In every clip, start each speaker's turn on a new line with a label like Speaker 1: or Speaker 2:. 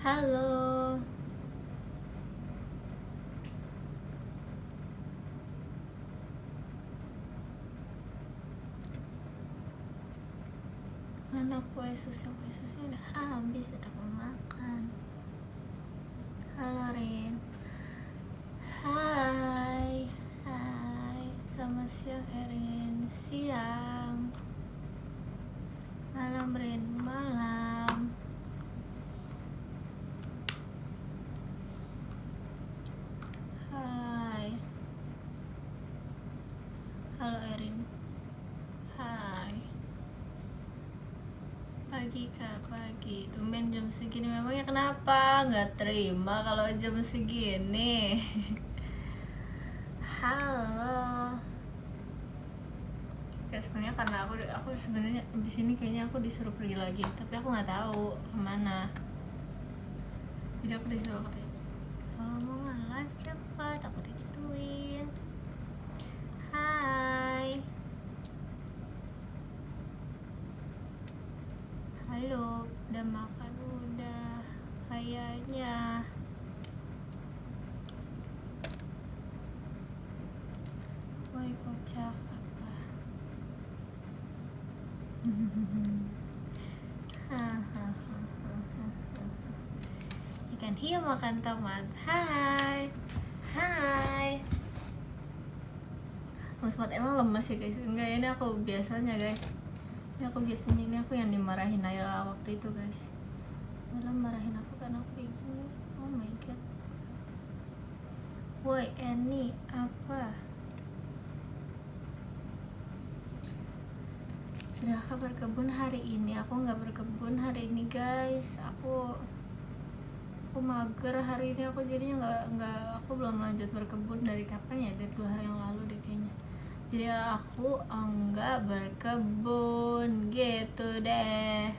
Speaker 1: Halo. Mana kue susu udah habis, udah mau makan. Halo Rin. Hai. Selamat siang Erin. Siang. Malam Rin. Malam. Hai. Halo Erin. Hai. Pagi kak, pagi. Tumben jam segini, memangnya kenapa? Nggak terima kalau jam segini. Halo. Ya sebenarnya karena aku sebenarnya di sini kayaknya aku disuruh pergi lagi, tapi aku nggak tahu kemana. Jadi aku disuruh katanya, kalau mau live cepat, aku digituin. Hai. Halo, udah makan? Udah kayaknya. Woi kocak apa? Ikan hiu makan tomat. Hai. Mas Mat emang lemas ya guys? Enggak, ini aku biasanya guys. Ini aku yang dimarahin Naila waktu itu guys. Naila marahin aku karena aku kayak gini. Oh my god. Woi Eni apa? Sudahkah berkebun hari ini? Aku nggak berkebun hari ini guys. Aku mager hari ini, aku jadinya aku belum lanjut berkebun dari kapan ya, dari 2 hari yang lalu deh kayaknya. Jadi aku enggak berkebun gitu deh.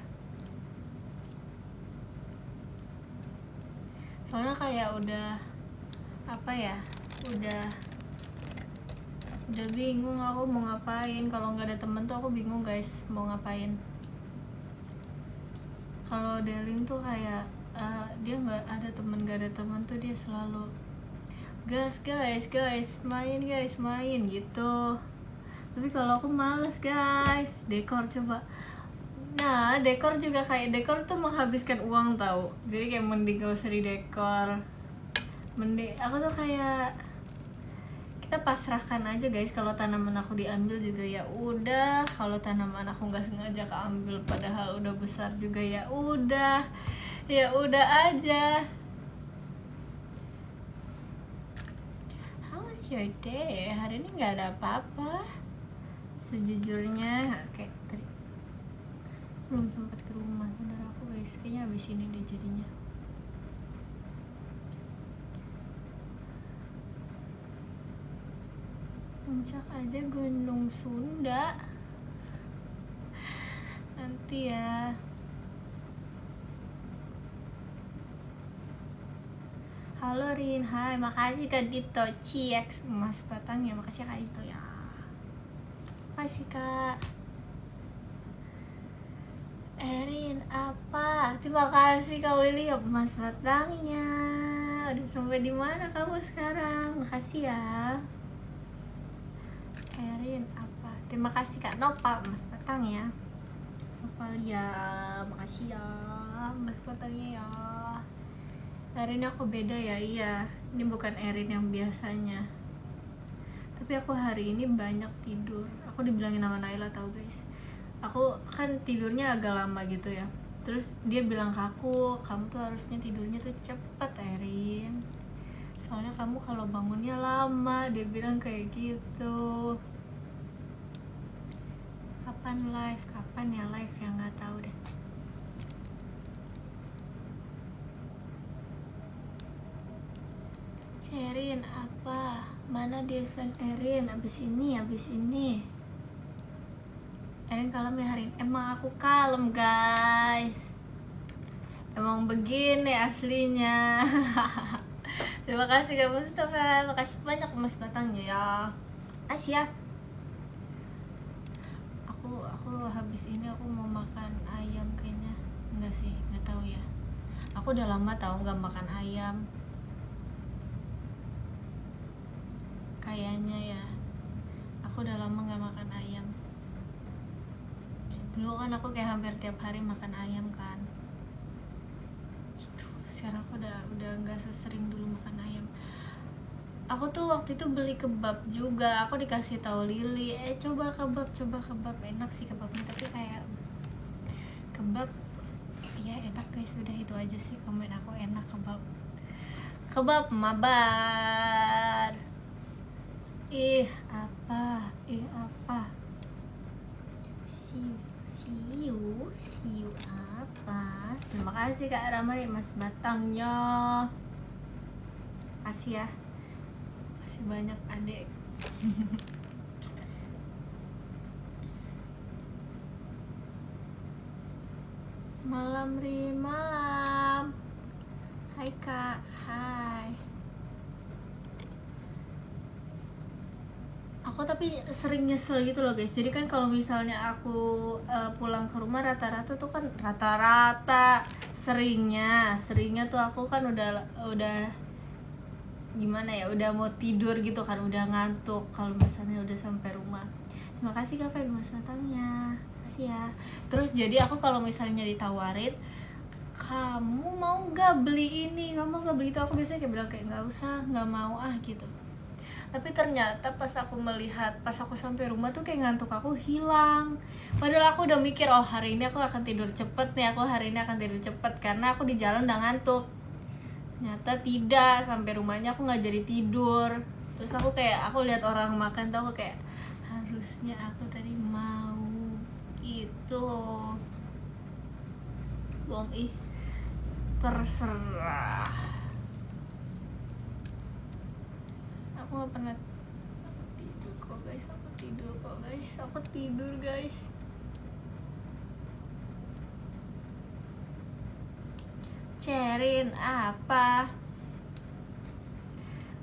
Speaker 1: Soalnya kayak udah apa ya, udah bingung aku mau ngapain. Kalau nggak ada temen tuh aku bingung guys mau ngapain. Kalau Delin tuh kayak dia nggak ada teman tuh dia selalu guys main gitu. Tapi kalau aku males guys, dekor coba. Nah dekor juga kayak dekor tuh menghabiskan uang tau. Jadi kayak mending gak usah di dekor. Mending aku tuh kayak kita pasrahkan aja guys. Kalau tanaman aku diambil juga ya udah, kalau tanaman aku nggak sengaja keambil padahal udah besar juga ya udah aja. How was your day? Hari ini nggak ada apa-apa sejujurnya. Kayak tadi belum sempat ke rumah saudara aku guys, kayaknya abis ini deh jadinya. Puncak aja Gunung Sunda nanti ya. Halo Rin, hai, makasih Kak Dito CX emas batangnya, makasih Kak Dito ya. Makasih Kak Erin apa? Terima kasih Kak William emas batangnya. Udah sampai di mana kamu sekarang? Makasih ya. Erin apa? Terima kasih Kak Nopal emas batang ya. Nopal ya, makasih ya emas batangnya ya. Hari ini aku beda ya, iya. Ini bukan Erin yang biasanya. Tapi aku hari ini banyak tidur. Aku dibilangin sama Naila tau guys. Aku kan tidurnya agak lama gitu ya. Terus dia bilang ke aku, kamu tuh harusnya tidurnya tuh cepet Erin. Soalnya kamu kalau bangunnya lama, dia bilang kayak gitu. Kapan ya live yang nggak tahu deh. Erin apa? Mana dia Sven Erin? Abis ini Erin kalem ya hari ini. Emang aku kalem guys. Emang begini aslinya. Terima kasih Kak Mustafa. Makasih banyak emas batangnya ya. Makasih ya. Aku habis ini aku mau makan ayam kayaknya. Enggak sih, nggak tahu ya. Aku udah lama tahu nggak makan ayam. Kayaknya ya. Aku udah lama nggak makan ayam. Dulu kan aku kayak hampir tiap hari makan ayam kan. Gitu. Sekarang aku udah nggak sesering dulu makan ayam. Aku tuh waktu itu beli kebab juga. Aku dikasih tahu Lili, coba kebab, enak sih kebabnya, tapi kayak kebab ya enak guys, udah itu aja sih komen aku, enak kebab mabar. Apa siu apa. Terima kasih Kak Rama nih Mas Batangnya, kasih ya, kasih banyak adek. Malam Rin, malam. Hai Kak, hai. Aku tapi sering nyesel gitu loh guys. Jadi kan kalau misalnya aku pulang ke rumah rata-rata tuh kan seringnya tuh aku kan udah gimana ya, udah mau tidur gitu kan, udah ngantuk kalau misalnya udah sampai rumah. Terima kasih Kak Fen Mas Matangnya, kasih ya. Terus jadi aku kalau misalnya ditawarin, kamu mau nggak beli ini, kamu nggak beli itu, aku biasanya kayak bilang kayak nggak usah, nggak mau gitu. Tapi ternyata pas aku sampai rumah tuh kayak ngantuk aku hilang. Padahal aku udah mikir, oh hari ini aku akan tidur cepet nih, karena aku di jalan udah ngantuk. Ternyata tidak, sampai rumahnya aku nggak jadi tidur. Terus aku lihat orang makan tuh, aku kayak harusnya aku tadi mau itu. Bohong terserah. Aku gak pernah tidur kok guys. Cerin apa?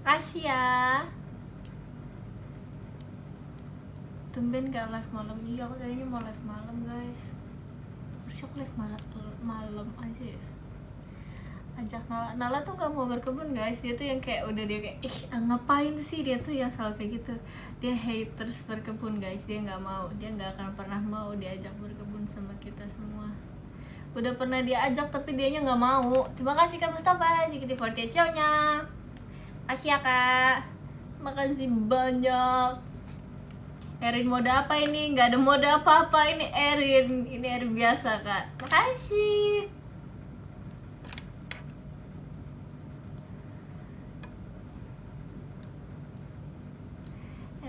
Speaker 1: Kasih ya. Tumben gak live malam. Iya, aku tadinya mau live malam guys. Harusnya aku live malam aja ya. Ajak Nala tuh gak mau berkebun guys. Dia tuh yang kayak udah dia kayak ngapain sih, dia tuh yang selalu kayak gitu. Dia haters berkebun guys. Dia gak mau, dia gak akan pernah mau diajak berkebun sama kita semua. Udah pernah diajak tapi dianya gak mau. Terima kasih Kak Mustafa JKT48 show-nya. Kasih ya Kak. Makasih banyak. Erin mode apa ini? Gak ada mode apa-apa. Ini Erin biasa Kak. Makasih.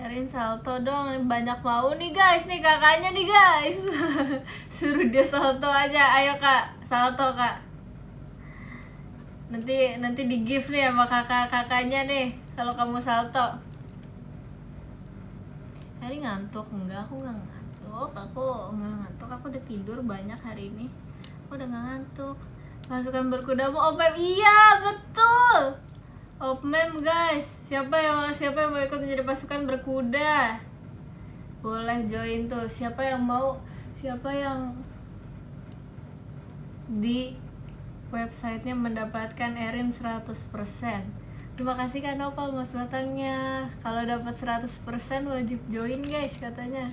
Speaker 1: Erin salto dong, banyak mau nih guys, nih kakaknya nih guys. Suruh dia salto aja, ayo Kak, salto Kak. Nanti di gift nih sama kakaknya nih kalau kamu salto. Hari ngantuk? Enggak, aku nggak ngantuk. Aku udah tidur banyak hari ini. Aku udah nggak ngantuk. Pasukan berkuda mau OPM, iya betul. OPM guys, siapa yang mau ikut menjadi pasukan berkuda? Boleh join tuh. Siapa yang di websitenya mendapatkan Erin 100%. Terima kasih Kak Nopal Mas Batangnya. Kalau dapat 100% wajib join guys katanya.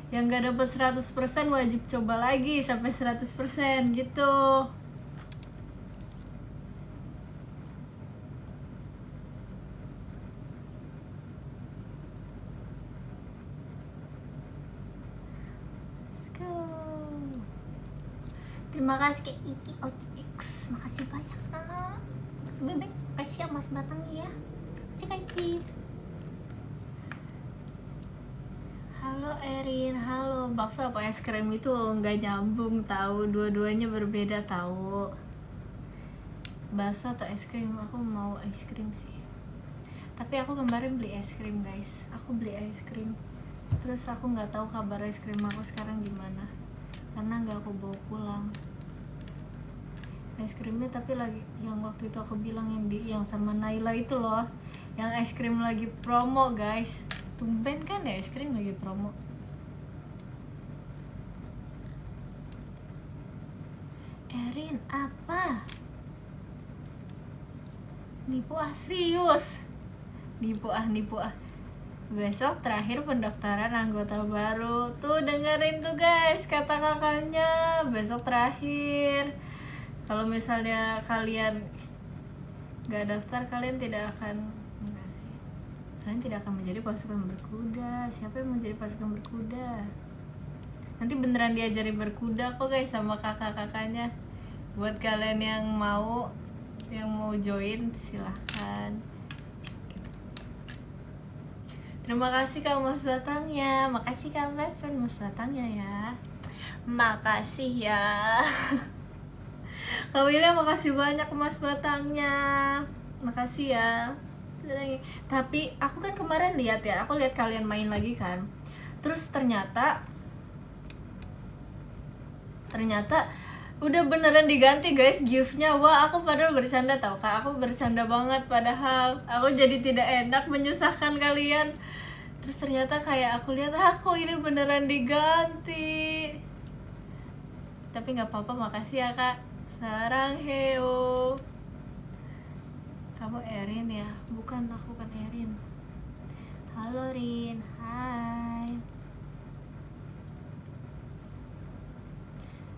Speaker 1: Yang gak dapat 100% wajib coba lagi sampai 100% gitu. Terima kasih ke Iki OTX, makasih banyak Kak Bebek, kasih ya Mas Batangnya ya. Kasih Kak Iki. Halo Erin, halo. Bakso apa es krim itu nggak nyambung tahu, dua-duanya berbeda tahu. Bakso atau es krim? Aku mau es krim sih. Tapi aku kemarin beli es krim guys. Aku beli es krim, terus aku nggak tahu kabar es krim aku sekarang gimana, karena nggak aku bawa pulang es krimnya. Tapi lagi yang waktu itu aku bilang yang sama Naila itu loh, yang es krim lagi promo guys. Tumben kan ya es krim lagi promo. Erin apa? Nipu serius. Nipu Besok terakhir pendaftaran anggota baru. Tuh dengerin tuh guys kata kakaknya, besok terakhir. Kalau misalnya kalian gak daftar, kalian tidak akan menjadi pasukan berkuda. Siapa yang menjadi pasukan berkuda? Nanti beneran diajari berkuda kok guys sama kakak-kakaknya. Buat kalian yang mau join silahkan. Terima kasih Kak Mas Batangnya. Makasih Kak Bevan Mas Batangnya ya. Makasih ya. Kak William makasih banyak Mas Batangnya. Makasih ya. Tapi aku kan kemarin lihat ya, aku lihat kalian main lagi kan. Terus ternyata udah beneran diganti guys gift-nya. Wah, aku padahal bercanda tau Kak. Aku bercanda banget padahal. Aku jadi tidak enak menyusahkan kalian. Terus ternyata kayak aku lihat, kok ini beneran diganti. Tapi nggak apa-apa, makasih ya Kak. Sarang heo. Kamu Erin ya? Bukan, aku bukan Erin. Halo Rin, hai.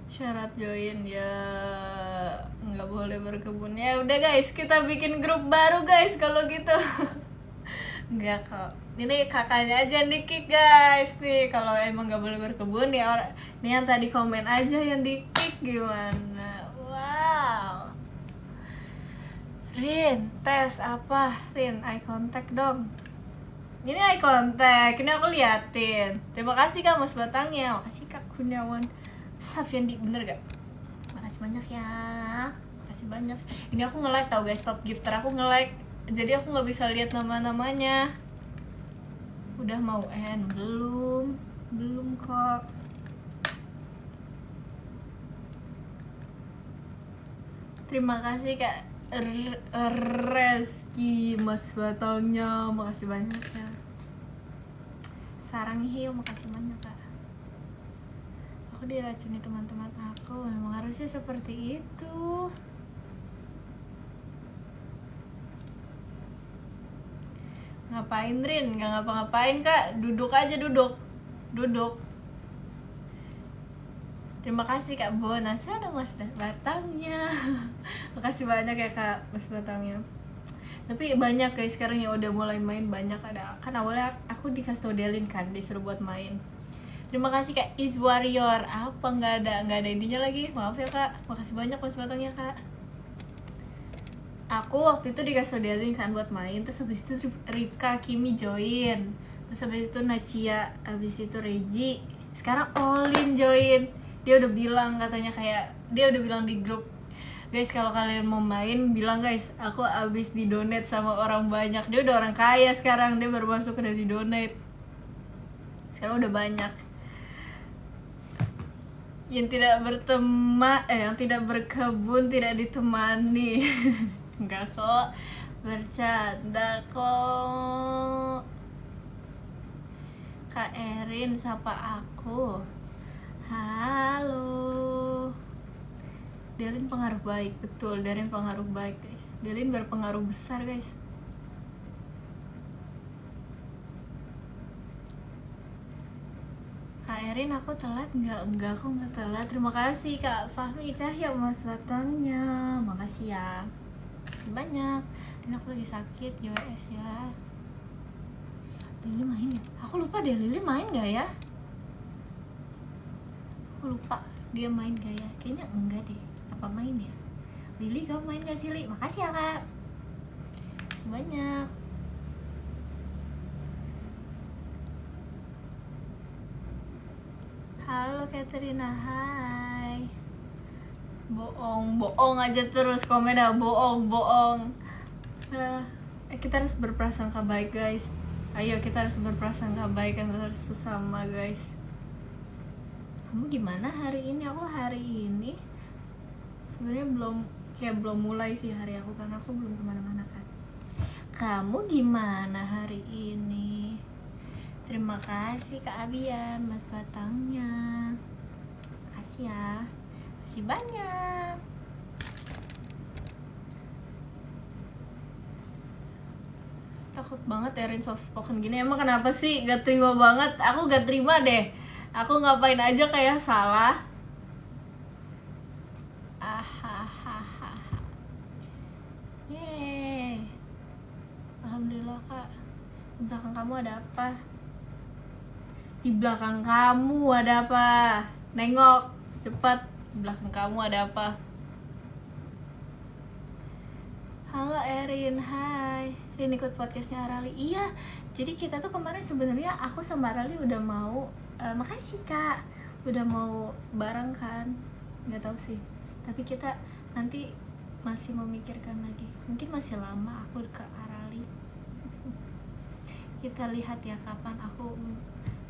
Speaker 1: Syarat join ya nggak boleh berkebun. Ya udah guys, kita bikin grup baru guys kalau gitu. Enggak kok. Ini kakaknya aja yang di-kick guys nih. Kalau emang nggak boleh berkebun ya nih yang tadi komen aja yang di-kick gimana. Wow. Rin, tes apa? Rin, eye contact dong. Ini eye contact, ini aku liatin. Terima kasih Kak Mas Batangnya. Makasih Kak Kurniawan Safyandi, bener gak? Makasih banyak ya. Makasih banyak. Ini aku nge-like tau guys, top gifter aku nge-like. Jadi aku gak bisa lihat nama-namanya. Udah mau end? Belum kok. Terima kasih Kak Reski Mas Batangnya. Makasih banyak ya. Sarang hiu, makasih banyak Kak. Aku diracuni teman-teman aku. Memang harusnya seperti itu. Ngapain Rin? Gak ngapa-ngapain Kak. Duduk aja, duduk. Terima kasih Kak bonusnya ada Mas Batangnya. Makasih banyak ya Kak Mas Batangnya. Tapi banyak guys sekarang yang udah mulai main, banyak ada. Kan awalnya aku di custodialin kan, disuruh buat main. Terima kasih Kak Is Warrior. Apa nggak ada ininya lagi? Maaf ya Kak. Makasih banyak Mas Batangnya Kak. Aku waktu itu di custodialin kan buat main. Terus habis itu Ripka Kimi join. Terus habis itu Nacia, habis itu Reji. Sekarang Olin join. Dia udah bilang katanya kayak dia udah bilang di grup, guys kalau kalian mau main bilang guys, aku abis di donate sama orang banyak. Dia udah orang kaya sekarang, dia baru masuk dari donate. Sekarang udah banyak. Yang tidak berkebun tidak ditemani. Enggak kok, bercanda kok. Kak Erin sapa aku. Halo. Delin pengaruh baik, betul. Delin pengaruh baik guys. Delin berpengaruh besar guys. Kak Erin aku telat nggak? Enggak, aku nggak telat. Terima kasih Kak Fahmi Cahya Mas Batangnya. Makasih ya. Makasih banyak. Ini aku lagi sakit, JWS ya. Lili main ya? Aku lupa deh, Lili main nggak ya? Aku lupa dia main gak ya? Kayaknya enggak deh. Apa main ya? Lili kamu main gak sih Li? Makasih ya Kak. Makasih banyak. Halo Katerina, hai. Bohong aja terus komennya, bohong. Kita harus berprasangka baik guys. Ayo kita harus berprasangka baik antara sesama guys. Kamu gimana hari ini? Aku hari ini sebenarnya belum mulai sih hari aku karena aku belum kemana-mana kan. Kamu gimana hari ini? Terima kasih Kak Abian, Mas Batangnya. Makasih ya. Makasih banyak. Takut banget Erin soft spoken gini. Emang kenapa sih? Gak terima banget. Aku gak terima deh. Aku ngapain aja kayak salah. Ahahaha. Yeay. Alhamdulillah kak. Di belakang kamu ada apa? Di belakang kamu ada apa? Nengok cepat. Di belakang kamu ada apa? Halo Erin, hai. Rin ikut podcastnya Arali. Iya, jadi kita tuh kemarin sebenarnya aku sama Arali udah mau makasih kak, udah mau bareng kan. Nggak tahu sih, tapi kita nanti masih memikirkan lagi. Mungkin masih lama aku ke Arali. Kita lihat ya kapan aku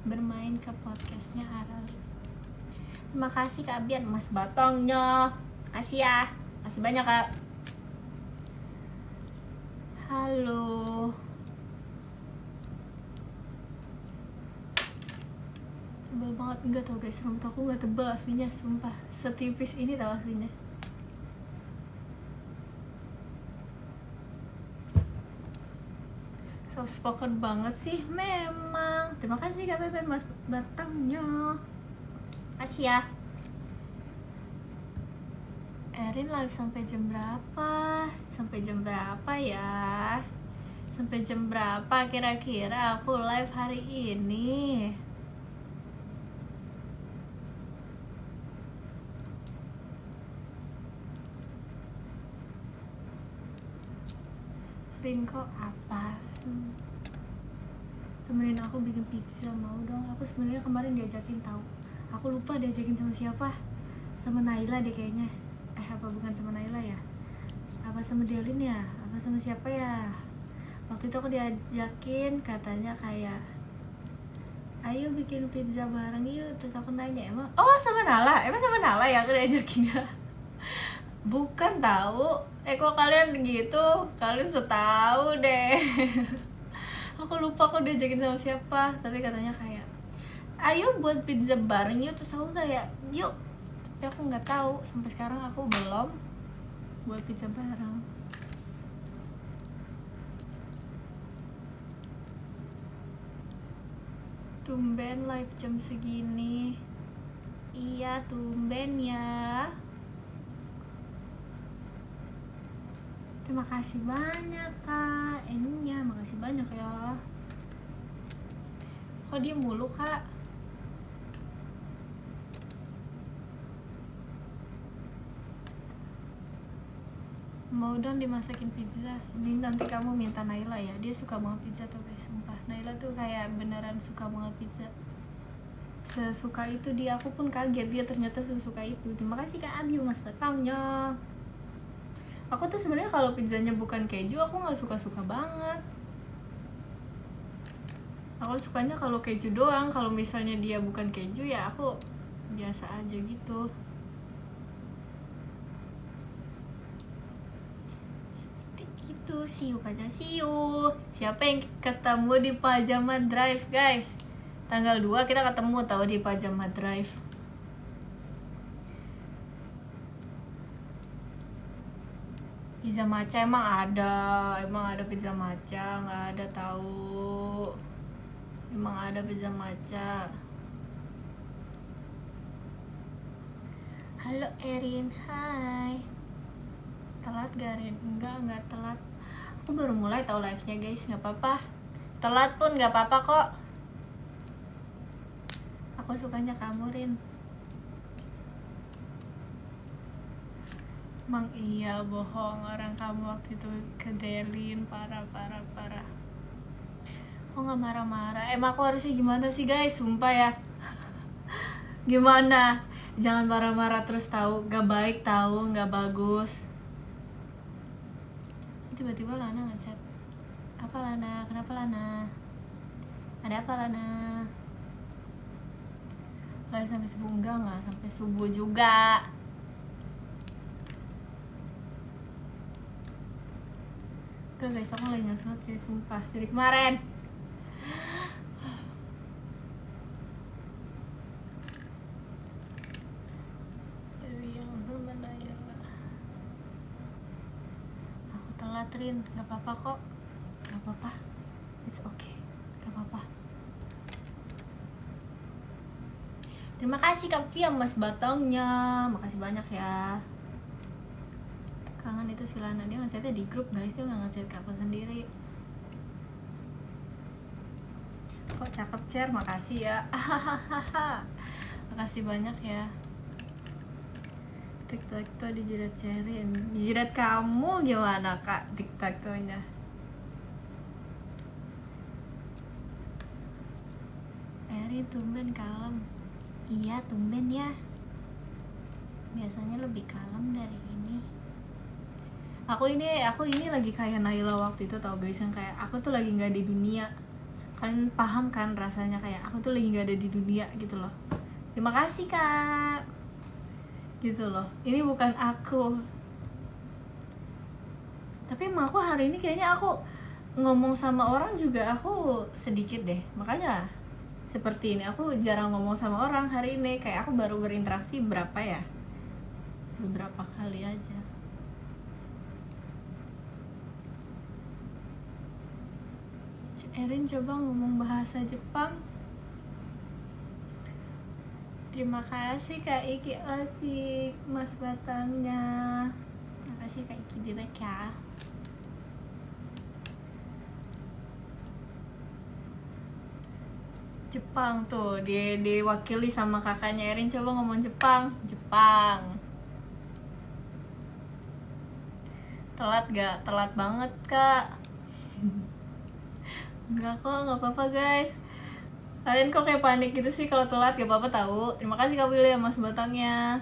Speaker 1: bermain ke podcastnya Arali. Terima kasih Kak Bian, Mas Batongnya. Makasih ya, makasih banyak kak. Halo. Tebal banget. Enggak tau guys, rambut aku gak tebal aslinya, sumpah. Setipis ini tau aslinya. Soft spoken banget sih memang. Terima kasih Kak Pepe, Mas Batangnya. Makasih ya. Erin live sampai jam berapa? Sampai jam berapa ya? Sampai jam berapa kira-kira aku live hari ini? Rin kok apa sih? Temenin aku bikin pizza, mau dong. Aku sebenarnya kemarin diajakin tahu. Aku lupa diajakin sama siapa. Sama Naila deh kayaknya. Apa bukan sama Naila ya? Apa sama Delin ya? Apa sama siapa ya? Waktu itu aku diajakin katanya kayak ayo bikin pizza bareng yuk. Terus aku nanya emang sama Nala? Emang sama Nala ya aku diajakinnya? Bukan tahu. Kok kalian gitu? Kalian setahu deh. Aku lupa aku diajakin sama siapa. Tapi katanya kayak ayo buat pizza bareng yuk. Terus aku kayak yuk. Tapi aku nggak tahu, sampai sekarang aku belum buat pizza bareng. Tumben live jam segini. Iya tumben ya. Terima kasih banyak kak. Ininya makasih banyak ya. Kok dia mulu kak? Mau dong dimasakin pizza. Ini nanti kamu minta Naila ya. Dia suka banget pizza tuh guys, sumpah. Naila tuh kayak beneran suka banget pizza. Sesuka itu dia, aku pun kaget dia ternyata sesuka itu. Terima kasih Kak Abi, Mas Batangnya. Aku tuh sebenarnya kalau pizzanya bukan keju, aku nggak suka-suka banget. Aku sukanya kalau keju doang. Kalau misalnya dia bukan keju ya aku biasa aja gitu. Itu see you. Siapa yang ketemu di Pajama Drive guys? Tanggal 2 kita ketemu tahu di Pajama Drive. Pizza matcha emang ada pizza matcha, nggak ada tahu. Emang ada pizza matcha. Halo Erin, hai. Telat gak Rin? Enggak telat. Aku baru mulai tahu live-nya guys, nggak apa-apa. Telat pun nggak apa-apa kok. Aku sukanya kamu Rin. Emang iya bohong, orang kamu waktu itu ke Delin parah. Aku nggak marah-marah. Emang aku harusnya gimana sih guys? Sumpah ya. Gimana? Jangan marah-marah terus tahu, gak baik tahu, nggak bagus. Tiba-tiba Lana ngechat. Apa Lana? Kenapa Lana? Ada apa Lana? Lagi sampai subuh nggak sampai subuh juga. Gak guys, aku lagi nggak sholat guys, sumpah dari kemarin. Dari yang sama Naya. Aku telat Rin, nggak apa-apa kok, nggak apa-apa. Terima kasih Kak Via Mas Batangnya, makasih banyak ya. Kangen itu si Lana, dia ngechatnya di grup guys, dia nggak ngechat ke aku sendiri. Kok cakep Cer, makasih ya. Makasih banyak ya. Tic-tac-toe dijirat Cerin, dijirat kamu gimana Kak tic-tac-toe-nya? Eri tumben kalem. Iya tumben ya, biasanya lebih kalem dari ini. Aku ini lagi kayak Naila waktu itu tau guys, yang kayak aku tuh lagi nggak di dunia. Kalian paham kan rasanya kayak aku tuh lagi nggak ada di dunia gitu loh. Terima kasih Kak, gitu loh. Ini bukan aku, tapi emang aku hari ini kayaknya aku ngomong sama orang juga aku sedikit deh, makanya seperti ini. Aku jarang ngomong sama orang hari ini, kayak aku baru berinteraksi beberapa kali aja. Erin coba ngomong bahasa Jepang. Terima kasih Kak Iki Asik, Mas Batangnya. Terima kasih Kak Iki Bebek ya. Jepang tuh, dia diwakili sama kakaknya Erin. Coba ngomong Jepang. Telat gak? Telat banget Kak. Enggak kok, nggak apa-apa guys. Kalian kok kayak panik gitu sih kalau telat? Gak apa-apa tahu. Terima kasih Kak Willy ya Mas Batangnya.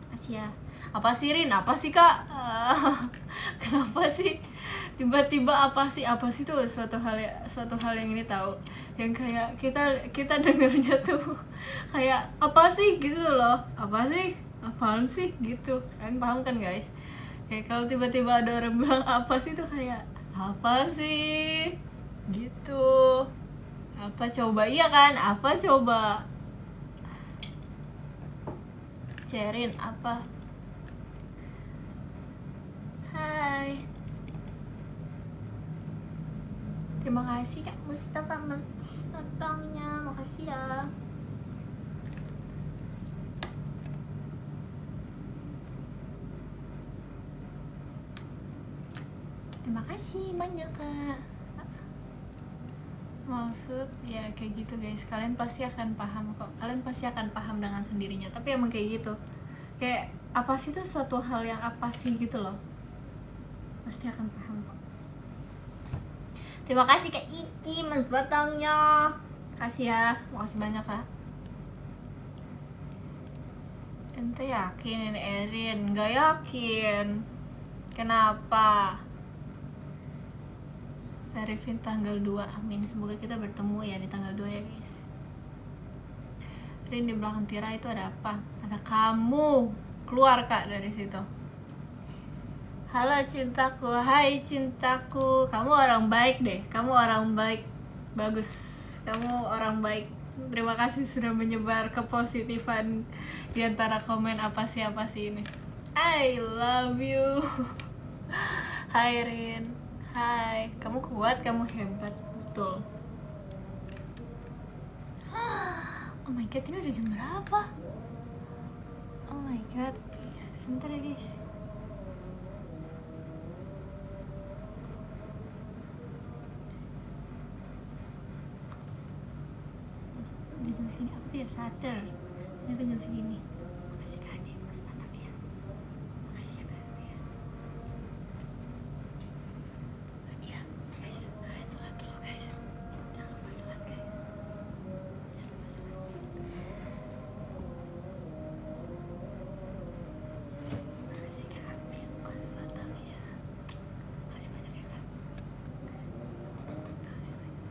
Speaker 1: Makasih ya. Apa sih Rin? Apa sih Kak? Kenapa sih? Tiba-tiba apa sih tuh suatu hal yang ini tahu, yang kayak kita dengernya tuh kayak apa sih gitu loh, apaan sih gitu kan, paham kan guys? Kayak kalau tiba-tiba ada orang bilang apa sih tuh kayak apa sih gitu, apa coba, iya kan, apa coba. Cerin apa? Hai, terima kasih Kak Mustafa Mas Batangnya, makasih ya. Terima kasih banyak Kak. Maksud ya kayak gitu guys, kalian pasti akan paham kok, kalian pasti akan paham dengan sendirinya. Tapi emang kayak gitu, kayak apa sih tuh suatu hal yang apa sih gitu loh, pasti akan paham kok. Terima kasih Kak Iki Mas Batangnya, kasih ya, makasih banyak Kak. Ente yakin ini Erin? Gak yakin. Kenapa? Verifin tanggal 2, amin. Semoga kita bertemu ya di tanggal 2 ya guys. Rin, di belakang Tira itu ada apa? Ada kamu. Keluar Kak dari situ. Halo cintaku, hai cintaku. Kamu orang baik deh, kamu orang baik. Bagus, kamu orang baik. Terima kasih sudah menyebar kepositifan di antara komen apa sih ini. I love you. Hai Rin, hai. Kamu kuat, kamu hebat, betul. Oh my god, ini udah jam berapa? Oh my god, sebentar ya guys. Udah jam segini, aku tidak sadar ternyata jam segini. Makasih Kak Ade, Mas Batak ya. Makasih ya Kak Ade ya. Ya guys, kalian sholat dulu guys. Jangan lupa sholat guys. Jangan lupa sholat. Makasih Kak Ade, Mas Batak ya. Makasih banyak ya Kak. Makasih banyak.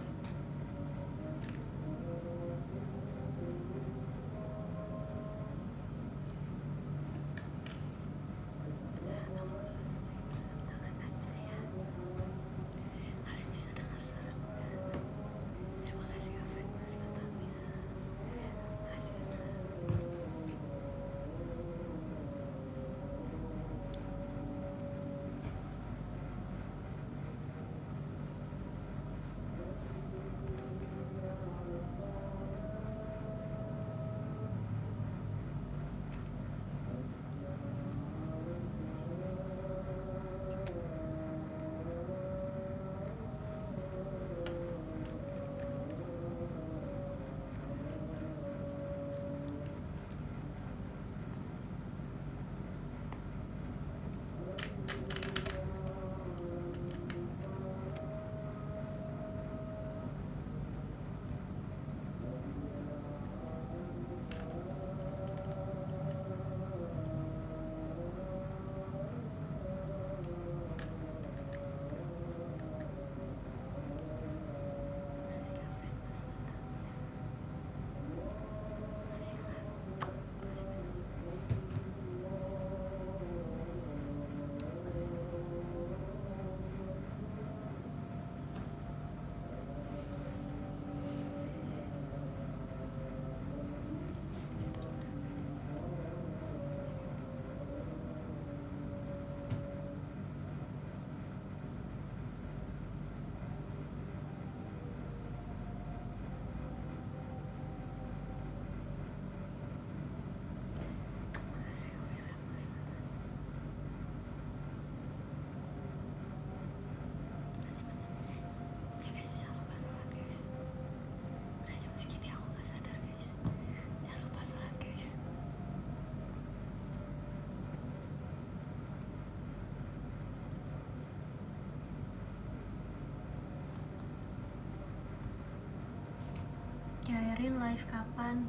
Speaker 1: Erin live kapan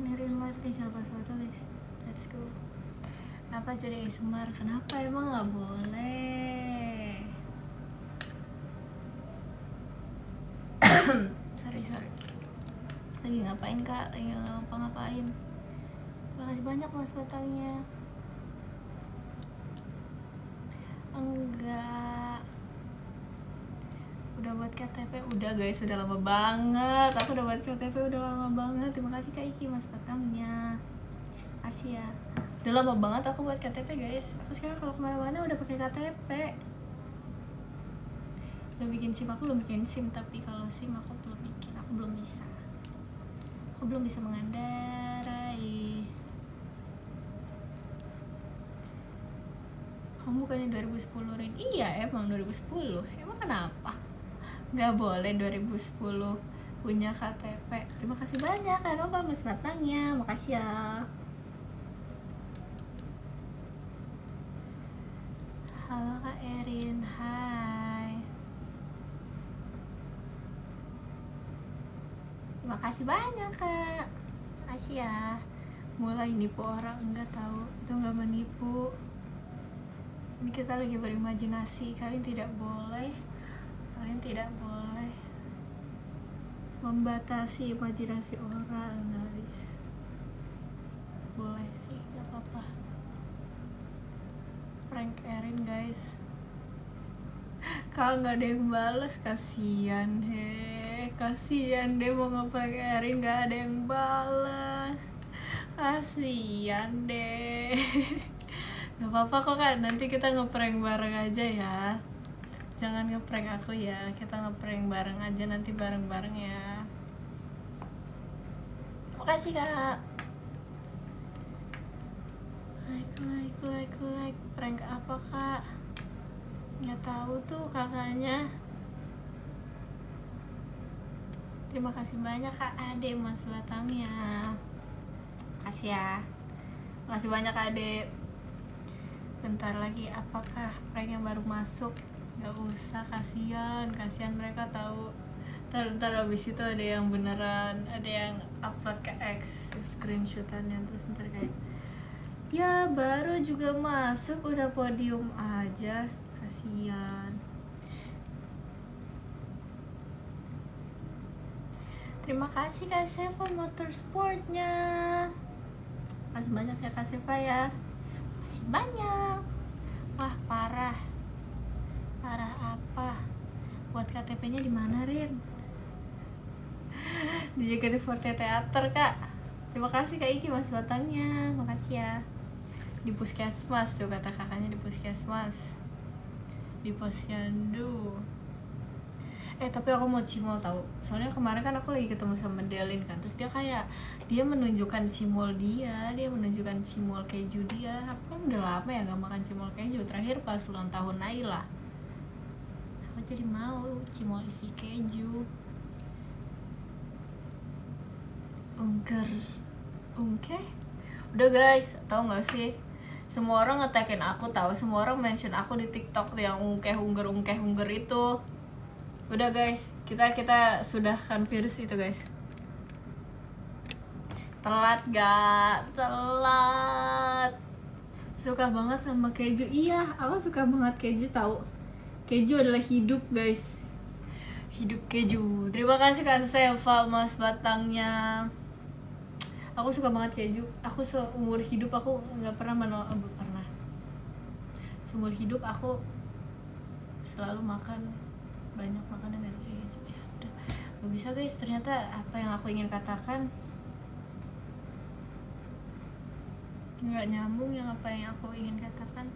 Speaker 1: Erin live guys, jangan lupa foto guys, let's go. Kenapa jadi ASMR? Kenapa emang nggak boleh? sorry lagi ngapain kak? Lagi ngapain? Makasih banyak mas batangnya. Enggak, udah buat KTP. Udah guys, udah lama banget. Aku udah buat KTP udah lama banget. Terima kasih Kak Iki mas batangnya. Makasih ya. Udah lama banget aku buat KTP guys. Aku sekarang kalau kemana-mana udah pakai KTP. Udah bikin SIM, aku belum bikin SIM. Tapi kalau SIM aku belum bikin. Aku belum bisa mengendarai. Kamu bukannya 2010 Rin? Iya emang 2010. Emang kenapa? Nggak boleh 2010 punya KTP. Terima kasih banyak Kak Nova mas batangnya. Makasih ya. Halo Kak Erin, hai. Terima kasih banyak Kak. Makasih ya. Mulai nipu orang, enggak tahu. Itu enggak menipu. Ini kita lagi berimajinasi. Kalian tidak boleh membatasi imajinasi orang guys. Boleh sih, gak apa-apa. Prank Erin guys. Kalau nggak ada yang balas, kasihan deh mau nge-prank Erin, nggak ada yang balas, kasihan deh. Gak apa-apa kok Kak, nanti kita nge-prank bareng aja ya. Jangan nge-prank aku ya, kita nge-prank bareng aja nanti bareng-bareng ya. Makasih Kak. Like. Prank apa Kak? Nggak tahu tuh kakaknya. Terima kasih banyak Kak Ade mas batangnya. Makasih ya. Makasih banyak Kak Ade. Bentar lagi apakah prank yang baru masuk? Gak usah, kasihan mereka tahu. Ntar abis itu ada yang beneran, ada yang upload ke X screenshotannya, terus ntar kayak ya baru juga masuk udah podium aja, kasihan. Terima kasih Kak Seva Motorsportnya. Makasih banyak ya Kak Seva ya. Makasih banyak. Wah parah apa? Buat KTP-nya di mana Rin? Di JKT48 Teater Kak. Terima kasih Kak Iki mas batangnya. Makasih ya. Di puskesmas tuh kata kakaknya, di puskesmas, di posyandu. Tapi aku mau cimol tahu. Soalnya kemarin kan aku lagi ketemu sama Delin kan, terus dia menunjukkan cimol dia menunjukkan cimol keju dia. Aku kan udah lama ya gak makan cimol keju, terakhir pas ulang tahun Naila. Aku jadi mau cimol isi keju. Ungke. Udah guys, tahu nggak sih? Semua orang nge-tagin aku, tahu? Semua orang mention aku di TikTok yang ungke-ungger itu. Udah guys, kita sudahkan virus itu guys. Telat gak? Telat. Suka banget sama keju. Iya, aku suka banget keju tahu. Keju adalah hidup guys. Hidup keju. Terima kasih Kak Seva mas batangnya. Aku suka banget keju. Aku seumur hidup aku nggak pernah pernah. Seumur hidup aku selalu makan banyak makanan dari keju. Ya udah, nggak bisa guys. Ternyata apa yang aku ingin katakan nggak nyambung yang apa yang aku ingin katakan.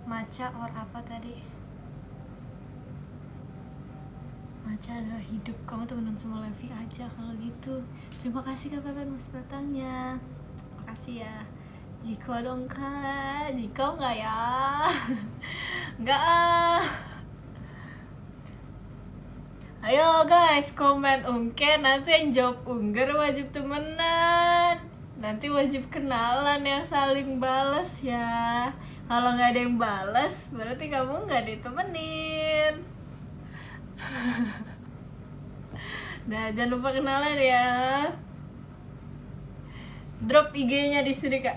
Speaker 1: Matcha or apa tadi? Matcha adalah hidup. Kamu temenan sama Levi aja kalau gitu. Terima kasih Kak Pepen mas batangnya. Makasih ya. Jiko dong Kak. Jiko nggak ya? Nggak ah. Ayo guys, komen ungke. Nanti yang jawab ungger wajib temenan. Nanti wajib kenalan yang saling balas ya. Kalau nggak ada yang balas, berarti kamu nggak ditemenin. Nah, jangan lupa kenalan ya. Drop IG-nya di sini, Kak.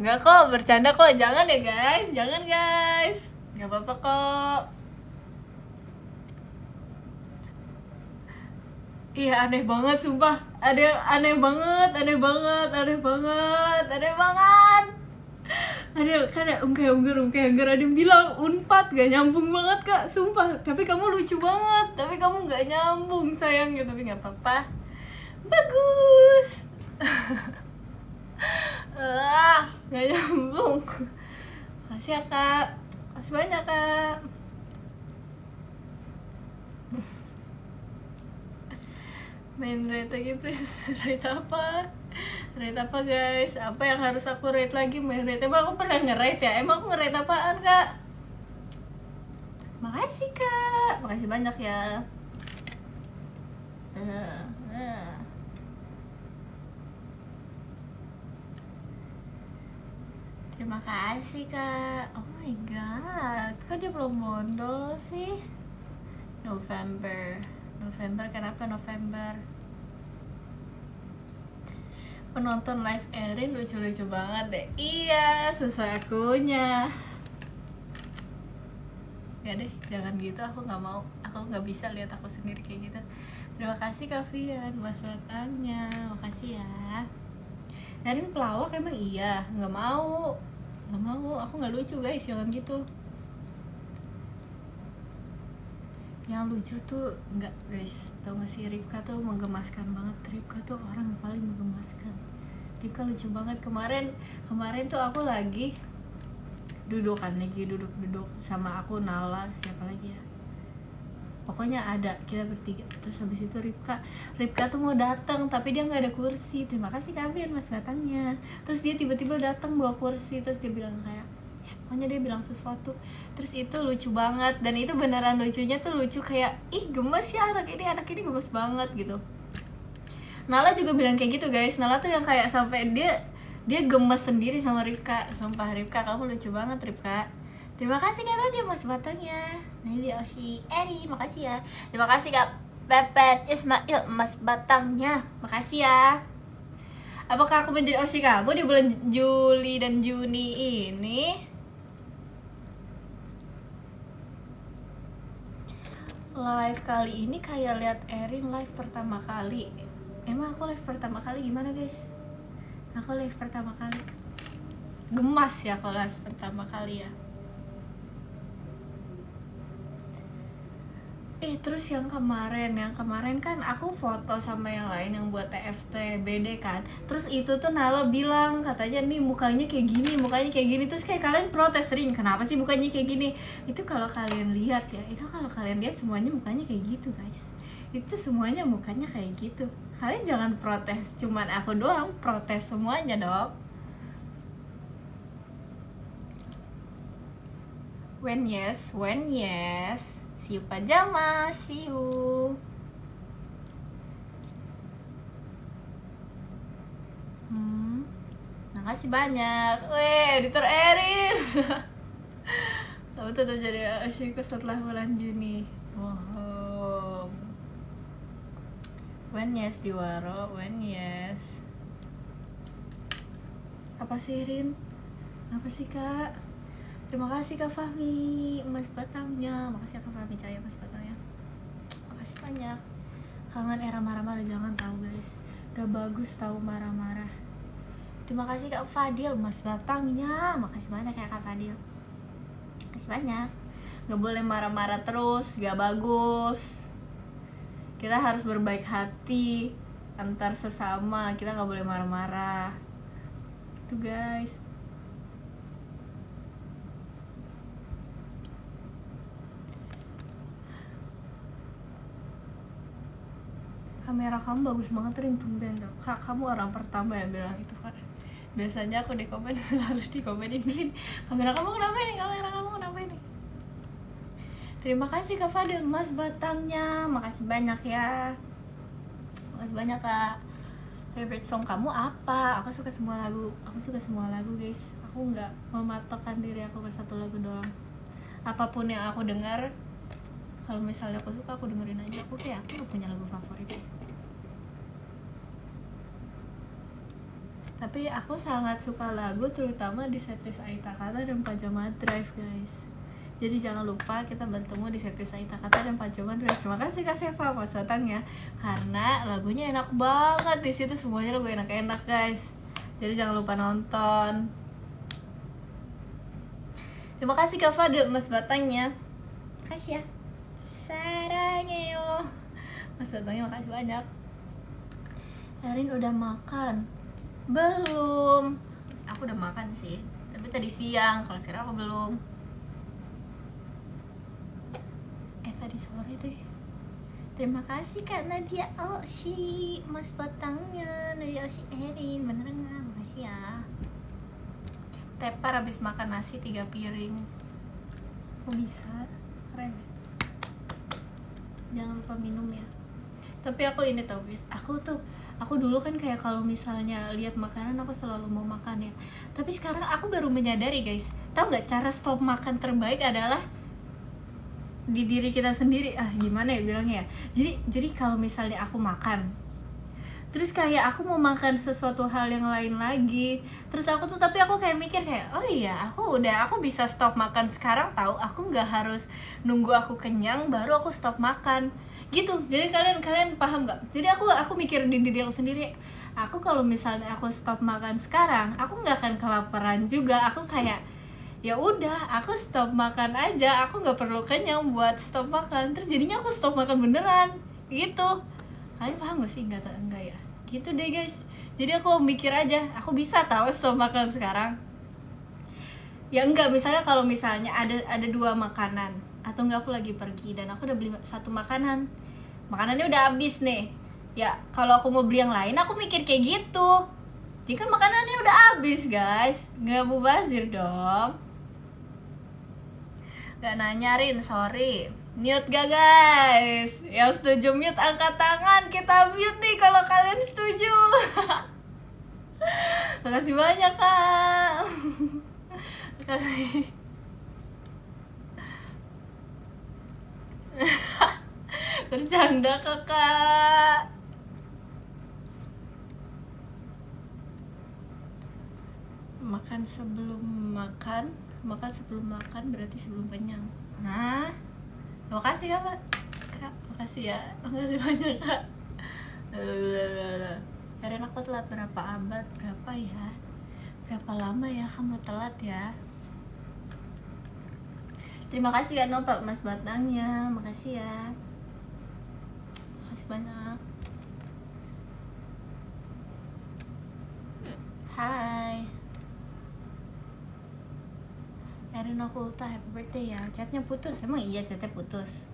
Speaker 1: Nggak kok, bercanda kok. Jangan ya, guys. Jangan, guys. Nggak apa-apa kok. Iya, aneh banget, sumpah. Aneh banget. Ada kan ya ungkar ada yang bilang Unpad gak nyambung banget, Kak, sumpah. Tapi kamu lucu banget, tapi kamu gak nyambung sayangnya. Tapi gak apa-apa, bagus. Gak nyambung. Makasih ya, Kak. Makasih banyak, Kak. Main rate lagi please. Rate apa guys? Apa yang harus aku rate lagi? Main rate. Emang aku pernah nge-rate ya? Emang aku nge-rate apaan, Kak? Makasih, Kak. Makasih banyak ya. Terima kasih, Kak. Oh my god, kok dia belum mondol sih? November, kenapa November? Penonton live Erin lucu-lucu banget deh. Iya, susah akunya. Ya deh, jangan gitu, aku nggak mau. Aku nggak bisa lihat aku sendiri kayak gitu. Terima kasih Kak Fian, Mas Batangnya. Makasih ya. Erin pelawak emang iya? Nggak mau. Aku nggak lucu guys, jangan gitu. Yang lucu tuh enggak guys, tau gak sih, Ripka tuh menggemaskan banget. Ripka tuh orang yang paling menggemaskan. Ripka lucu banget. Kemarin tuh aku lagi duduk sama aku, Nala, siapa lagi ya, pokoknya ada kita bertiga. Terus habis itu Ripka tuh mau datang tapi dia nggak ada kursi. Terima kasih Kavin, Mas Batangnya. Terus dia tiba-tiba datang bawa kursi, terus dia bilang kayak pokoknya dia bilang sesuatu, terus itu lucu banget. Dan itu beneran lucunya tuh lucu kayak ih gemes ya anak ini gemes banget gitu. Nala juga bilang kayak gitu guys. Nala tuh yang kayak sampai dia gemes sendiri sama Ripka. Sumpah Ripka, kamu lucu banget Ripka. Terima kasih Kak dia Mas Batangnya. Nah ini Oshi Eri, makasih ya. Terima kasih Kak Pepet Ismail, Mas Batangnya, makasih ya. Apakah aku menjadi Oshi kamu di bulan Juli dan Juni ini? Live kali ini kayak lihat Erin live pertama kali. Emang aku live pertama kali gimana guys? Aku live pertama kali gemas ya kalau live pertama kali ya. Terus yang kemarin kan aku foto sama yang lain yang buat TFT BD kan. Terus itu tuh Nala bilang katanya nih mukanya kayak gini. Terus kayak kalian protes, Rin kenapa sih mukanya kayak gini? Itu kalau kalian lihat ya, semuanya mukanya kayak gitu guys. Itu semuanya mukanya kayak gitu. Kalian jangan protes cuman aku doang, protes semuanya dong. When yes, see you pajama, see you. Makasih banyak. Editor Erin. Kamu tetap jadi Oshiku setelah bulan Juni. Wow. When yes Diwaro, when yes. Apa sih Rin? Apa sih Kak? Terima kasih Kak Fahmi, Mas Batangnya. Makasih Kak Fahmi Cahaya, Mas Batangnya. Makasih banyak. Kangen era marah-marah, jangan tahu guys. Gak bagus tahu marah-marah. Terima kasih Kak Fadil, Mas Batangnya. Makasih banyak ya Kak Fadil. Makasih banyak. Gak boleh marah-marah terus, gak bagus. Kita harus berbaik hati antar sesama. Kita gak boleh marah-marah. Gitu guys. Kamera kamu bagus banget Rin, tumben tuh. Kak, kamu orang pertama yang bilang itu kan. Biasanya aku di komen selalu dikomenin Rin, kamera kamu kenapa ini? Terima kasih Kak Fadil, Mas Batangnya. Makasih banyak ya. Makasih banyak Kak. Favorite song kamu apa? Aku suka semua lagu guys. Aku nggak mematokkan diri aku ke satu lagu doang. Apapun yang aku dengar, Kalau misalnya aku suka, aku dengerin aja. Aku gak punya lagu favorit ya. Tapi aku sangat suka lagu terutama di setlist Aita Kata dan Pajama Drive guys. Jadi jangan lupa kita bertemu di setlist Aita Kata dan Pajama Drive. Terima kasih Kak Seva Mas Batang ya, karena lagunya enak banget, di situ semuanya lagu enak-enak guys. Jadi jangan lupa nonton. Terima kasih Kak Fadil Mas Batangnya. Makasih ya. Sarangnya Mas Batangnya, makasih banyak. Erin udah makan? Belum. Aku udah makan sih, tapi tadi siang. Kalau sekarang aku belum. Tadi sore deh. Terima kasih Kak Nadia Oshi, Mas Batangnya, Nadia Oshi Erin. Beneran gak? Makasih ya. Tepar habis makan nasi 3 piring. Kok bisa? Keren ya. Jangan lupa minum ya. Tapi aku ini tau guys, aku dulu kan kayak kalau misalnya lihat makanan aku selalu mau makan ya. Tapi sekarang aku baru menyadari guys, tahu nggak, cara stop makan terbaik adalah di diri kita sendiri. Gimana ya bilangnya ya, jadi kalau misalnya aku makan terus kayak aku mau makan sesuatu hal yang lain lagi, terus aku kayak mikir kayak, oh iya aku bisa stop makan sekarang, tahu aku nggak harus nunggu aku kenyang baru aku stop makan gitu. Jadi kalian paham nggak? Jadi aku mikir di diri aku sendiri, aku kalau misalnya aku stop makan sekarang aku nggak akan kelaparan juga. Aku kayak ya udah, aku stop makan aja, aku nggak perlu kenyang buat stop makan. Terus jadinya aku stop makan beneran gitu. Kalian paham gak sih? Enggak ya gitu deh guys. Jadi aku mikir aja, aku bisa tahu stop makan sekarang ya. Enggak, misalnya kalau misalnya ada 2 makanan, atau enggak aku lagi pergi dan aku udah beli 1 makanan, makanannya udah habis nih ya. Kalau aku mau beli yang lain, aku mikir kayak gitu. Jadi kan makanannya udah habis guys, nggak mubazir dong. Gak nanyarin, sorry. Mute gak guys? Yang setuju mute angkat tangan, kita mute nih kalau kalian setuju. Makasih banyak Kak. Makasih. Bercanda Kakak. Makan sebelum makan berarti sebelum kenyang. Nah, makasih ya Pak. Kak, makasih ya. Makasih banyak Kak. Karena aku telat berapa abad? Berapa ya? Berapa lama ya kamu telat ya? Terima kasih Kak Nova Mas Batangnya. Makasih ya. Makasih banyak. Hai. Erin aku ulta, happy birthday ya. Chatnya putus, emang iya chatnya putus.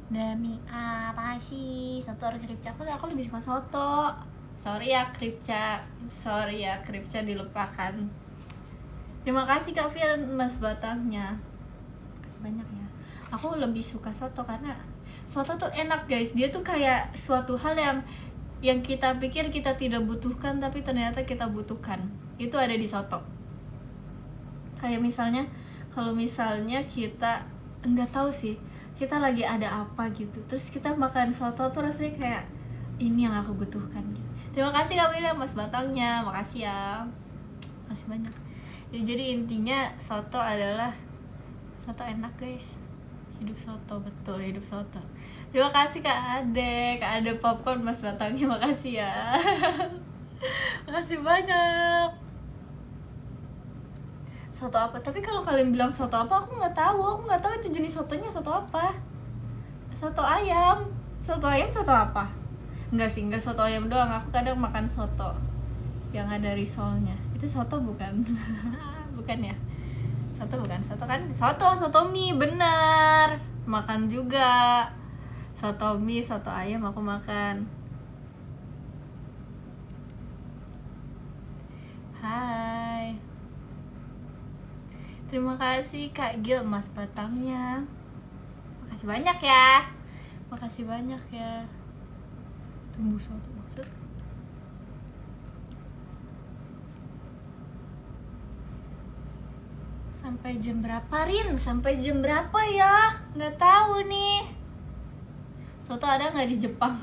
Speaker 1: Demi apa sih? Soto harus kripca. Aku lebih suka soto. Sorry ya kripca dilupakan. Terima kasih Kak Fir Mas Batangnya. Makasih banyak ya. Aku lebih suka soto karena soto tuh enak guys. Dia tuh kayak suatu hal yang kita pikir kita tidak butuhkan tapi ternyata kita butuhkan. Itu ada di soto. Kayak misalnya kalau misalnya kita nggak tahu sih kita lagi ada apa gitu, terus kita makan soto tuh rasanya kayak ini yang aku butuhkan gitu. Terima kasih Kak William Mas Batangnya, makasih ya, makasih banyak ya. Jadi intinya soto adalah soto enak guys, hidup soto, betul hidup soto. Terima kasih Kak Ade popcorn Mas Batangnya, makasih ya. Makasih banyak. Soto apa? Tapi kalau kalian bilang soto apa, aku nggak tahu itu jenis sotonya soto apa. Soto ayam soto apa? Enggak sih, enggak soto ayam doang. Aku kadang makan soto yang ada risolnya. Itu soto bukan? Bukan ya? Soto bukan? Soto kan? Soto mie, bener. Makan juga. Soto mie, soto ayam aku makan. Hai. Terima kasih Kak Gil Mas Batangnya. Makasih banyak ya. Makasih banyak ya. Tumbuh soto maksud. Sampai jam berapa, Rin? Sampai jam berapa ya? Nggak tahu nih. Soto ada nggak di Jepang?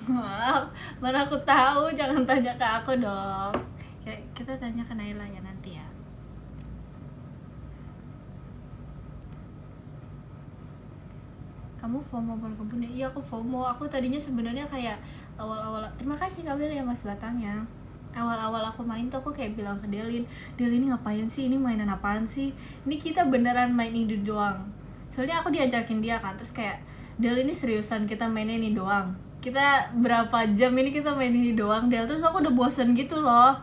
Speaker 1: Mana aku tahu, jangan tanya ke aku dong. Kita tanya ke Naila ya nanti ya. Kamu FOMO berkebun ya? Iya, aku FOMO. Aku tadinya sebenarnya kayak awal-awal, terima kasih Kak Will ya Mas datangnya. Awal-awal aku main tuh aku kayak bilang ke Delin ini ngapain sih, ini mainan apaan sih, ini kita beneran main ini doang. Soalnya aku diajakin dia kan, terus kayak Del ini seriusan kita main ini doang, kita berapa jam ini kita main ini doang Del. Terus aku udah bosen gitu loh.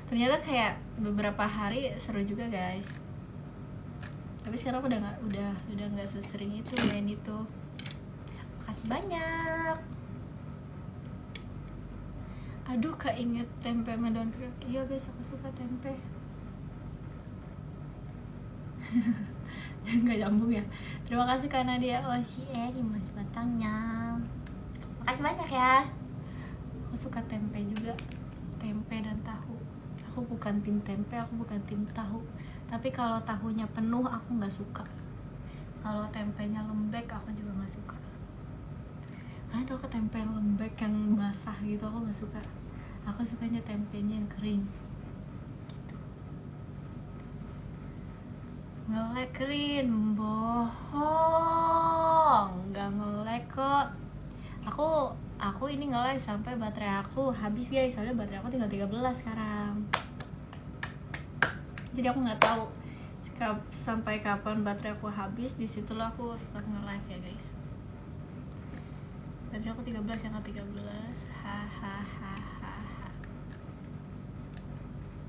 Speaker 1: Ternyata kayak beberapa hari seru juga guys. Tapi sekarang udah nggak sesering itu main itu. Makasih banyak. Aduh, keinget tempe mendoan kriuk. Iya guys, aku suka tempe. Jangan, gak nyambung ya. Terima kasih karena dia Oshie Mas batangnya. Makasih banyak ya. Aku suka tempe juga. Tempe dan tahu. Aku bukan tim tempe, aku bukan tim tahu. Tapi kalau tahunya penuh aku nggak suka. Kalau tempenya lembek aku juga nggak suka. Kalian tau ke tempe lembek yang basah gitu aku nggak suka. Aku sukanya tempenya yang kering. Gitu. Nge-lag, Rin, bohong, nggak nge-lag kok. Aku ini nge-lag sampai baterai aku habis guys. Soalnya baterai aku tinggal 13 sekarang. Jadi aku nggak tahu sampai kapan baterai aku habis. Disitulah aku start nge-live ya guys. Baterai aku 13 yang ke 13. Hahaha.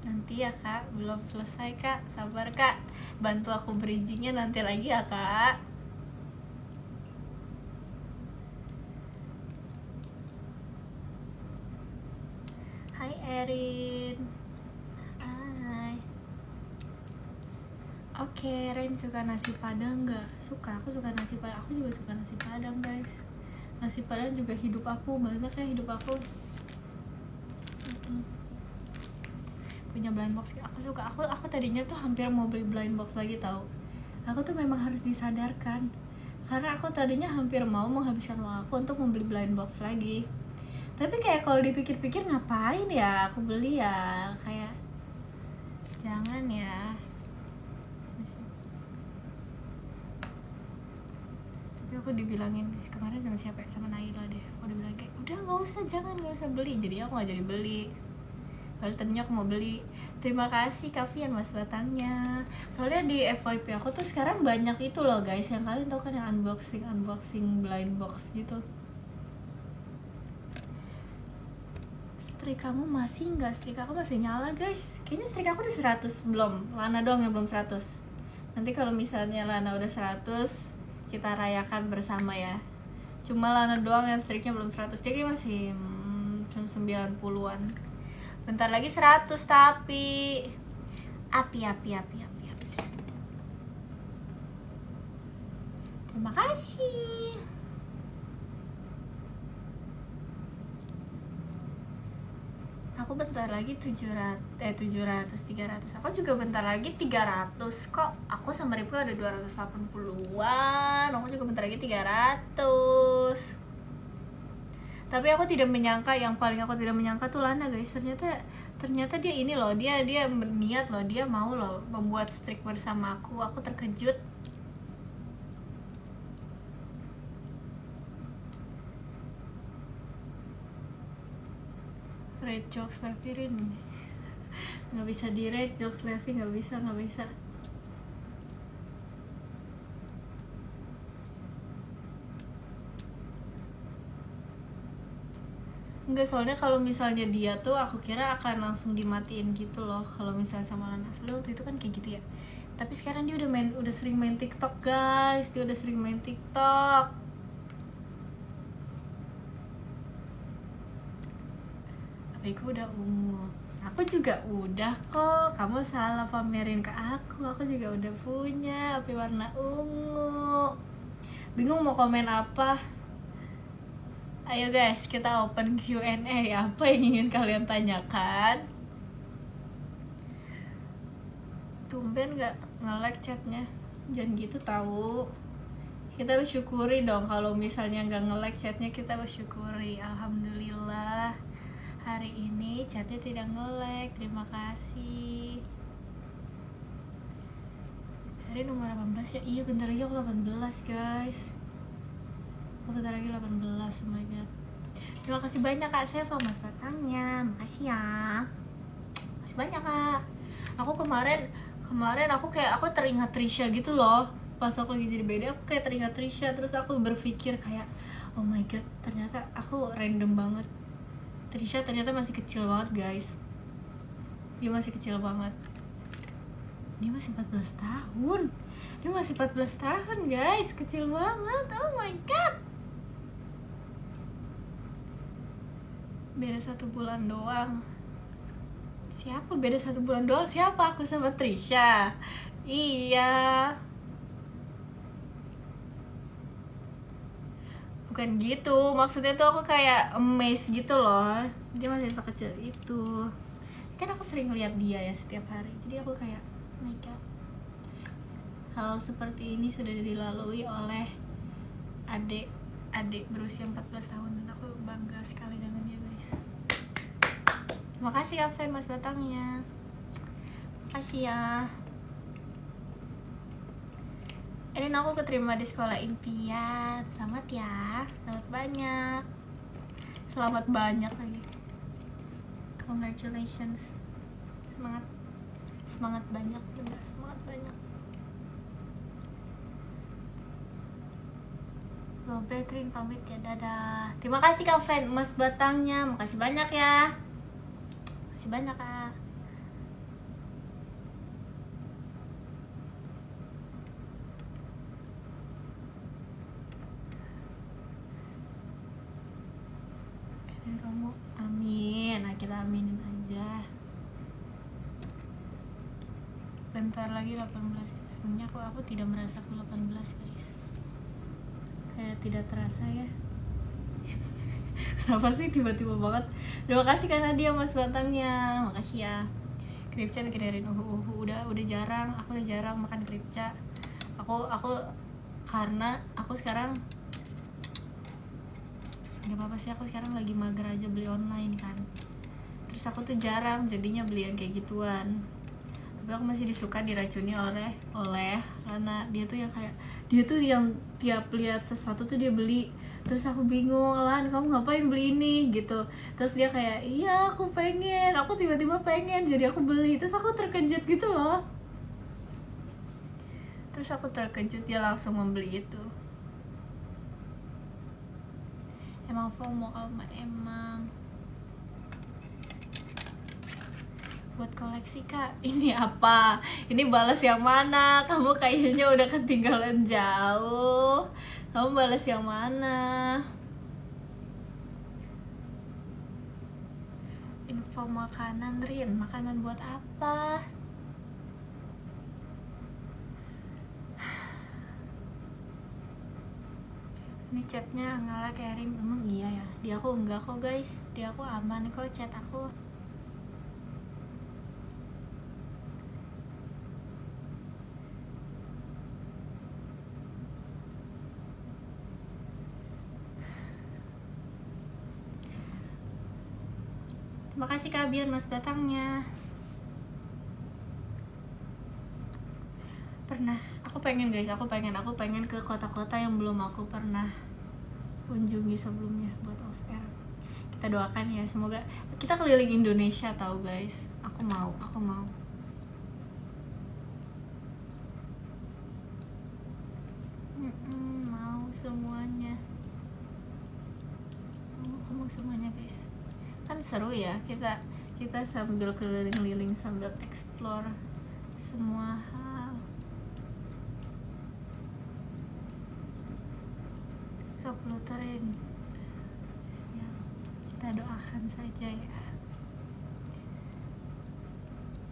Speaker 1: Nanti ya kak, belum selesai kak, sabar kak. Bantu aku bridgingnya nanti lagi ya kak. Hai Erin. Hai. Oke, Ren suka nasi padang nggak? Suka, aku suka nasi padang. Aku juga suka nasi padang guys. Nasi padang juga hidup aku, banyak ya hidup aku. Punya blind box, aku suka. Aku tadinya tuh hampir mau beli blind box lagi tau. Aku tuh memang harus disadarkan. Karena aku tadinya hampir mau menghabiskan uang aku untuk membeli blind box lagi. Tapi kayak kalau dipikir-pikir ngapain ya aku beli ya, kayak jangan ya. Tapi aku dibilangin kemarin sama siapa ya, sama Naila deh. Aku dibilang kayak udah nggak usah beli. Jadi aku nggak jadi beli. Padahal tadinya aku mau beli. Terima kasih Kavian Mas batangnya. Soalnya di FYP aku tuh sekarang banyak itu loh guys, yang kalian tau kan yang unboxing blind box gitu. Strik kamu masih nggak? Strik aku masih nyala guys. Kayaknya strik aku udah 100 belum. Lana doang yang belum 100. Nanti kalau misalnya Lana udah 100 kita rayakan bersama ya. Cuma Lana doang yang striknya belum 100. Jadi masih 90-an. Bentar lagi 100 tapi api. Terima kasih. Aku bentar lagi 300. Aku juga bentar lagi 300 kok. Aku sama Ripko ada 280-an. Aku juga bentar lagi 300. Tapi aku tidak menyangka, yang paling aku tidak menyangka tuh Lana guys. Ternyata dia ini loh, dia berniat loh, dia mau loh membuat streak bersama aku. Aku terkejut. Red jokes Levi ini nggak bisa di red jokes Levi, nggak bisa. Enggak, soalnya kalau misalnya dia tuh aku kira akan langsung dimatiin gitu loh kalau misalnya sama Lana. Soalnya waktu itu kan kayak gitu ya. Tapi sekarang dia udah sering main TikTok guys. Aku udah ungu. Aku juga udah kok. Kamu salah pamerin ke aku. Aku juga udah punya api warna ungu. Bingung mau komen apa? Ayo guys, kita open Q&A. Apa yang ingin kalian tanyakan? Tumben nge-like chatnya. Jangan gitu tahu. Kita bersyukuri dong kalau misalnya nggak nge-like chatnya, kita bersyukuri. Alhamdulillah hari ini chatnya tidak nge-like, terima kasih. Hari nomor 18 ya? Iya bentar lagi aku 18 guys. Aku bentar lagi 18, oh my god. Terima kasih banyak Kak Seva, Mas Batangnya. Makasih ya. Makasih banyak Kak. Aku kemarin aku teringat Trisha gitu loh. Pas aku lagi jadi BD aku kayak teringat Trisha. Terus aku berpikir kayak, oh my god, ternyata aku random banget. Trisha ternyata masih kecil banget guys. Dia masih kecil banget. Dia masih 14 tahun. Dia masih 14 tahun guys. Kecil banget. Oh my god. Beda 1 bulan doang. Siapa beda 1 bulan doang? Siapa? Aku sama Trisha. Iya. Bukan gitu. Maksudnya tuh aku kayak amazed gitu loh. Dia masih sekecil itu. Kan aku sering lihat dia ya setiap hari. Jadi aku kayak, oh my god, hal seperti ini sudah dilalui oleh adik berusia 14 tahun dan aku bangga sekali dengan dia guys. Terima kasih Kak Fen, Mas Batangnya. Makasih ya. Ini aku keterima di sekolah impian. Selamat ya. Selamat banyak. Selamat banyak lagi. Congratulations. Semangat banyak, benar, semangat banyak. Low Betrin pamit ya, dadah. Terima kasih Kak Fen, Mas Batangnya. Makasih banyak ya. Makasih banyak Kak. Dan kamu amin. Nah kita aminin aja. Bentar lagi 18 ya. Sebenarnya aku tidak merasa ke 18 guys. Kayak tidak terasa ya. Kenapa sih tiba-tiba banget. Terima kasih karena dia Mas Batangnya. Makasih ya. Kripca bikin dari udah jarang. Aku udah jarang makan kripca. Aku karena aku sekarang nggak apa-apa sih, aku sekarang lagi mager aja beli online kan. Terus aku tuh jarang jadinya beli yang kayak gituan. Tapi aku masih disuka diracuni oleh karena dia tuh yang tiap lihat sesuatu tuh dia beli. Terus aku bingung, Lan kamu ngapain beli ini gitu. Terus dia kayak, iya aku pengen, aku tiba-tiba pengen, jadi aku beli. Terus aku terkejut gitu loh. Terus aku terkejut dia langsung membeli itu. Emang FOMO kamu emang. Buat koleksi Kak. Ini apa? Ini balas yang mana? Kamu kayaknya udah ketinggalan jauh. Kamu balas yang mana? Info makanan Rin. Makanan buat apa? Ini chatnya nge-like Erin. Emang iya ya? Di aku enggak kok guys. Di aku aman kok chat aku. Terima kasih Kak Bian, Mas Batangnya. Pernah, aku pengen guys, aku pengen ke kota-kota yang belum aku pernah kunjungi sebelumnya buat off air. Kita doakan ya, semoga kita keliling Indonesia tahu guys. Aku mau. Mau semuanya. Aku mau semuanya guys. Kan seru ya, kita sambil keliling-keliling sambil explore semua hal. Kepeluterin ya, kita doakan saja ya.